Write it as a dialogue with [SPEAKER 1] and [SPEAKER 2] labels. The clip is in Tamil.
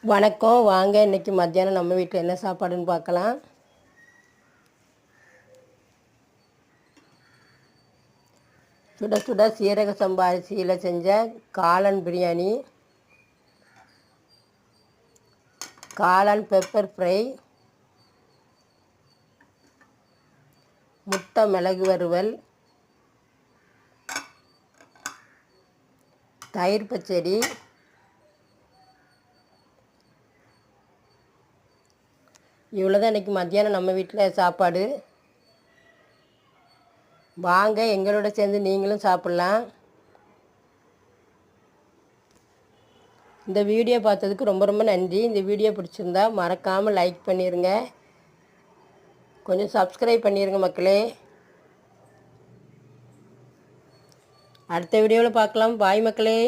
[SPEAKER 1] வணக்கம். வாங்க இன்றைக்கி மத்தியானம் நம்ம வீட்டில் என்ன சாப்பாடுன்னு பார்க்கலாம். சுட சுட சீரக சம்பா அரிசியில் செஞ்ச காளான் பிரியாணி, காளான் பெப்பர் ஃப்ரை, முட்டை மிளகு வறுவல், தயிர் பச்சடி, இவ்வளோதான் இன்றைக்கி மத்தியானம் நம்ம வீட்டில் சாப்பாடு. வாங்க எங்களோட சேர்ந்து நீங்களும் சாப்பிட்லாம். இந்த வீடியோ பார்த்ததுக்கு ரொம்ப ரொம்ப நன்றி. இந்த வீடியோ பிடிச்சிருந்தா மறக்காமல் லைக் பண்ணிடுங்க, கொஞ்சம் சப்ஸ்கிரைப் பண்ணிடுங்க மக்களே. அடுத்த வீடியோவில் பார்க்கலாம். பாய் மக்களே.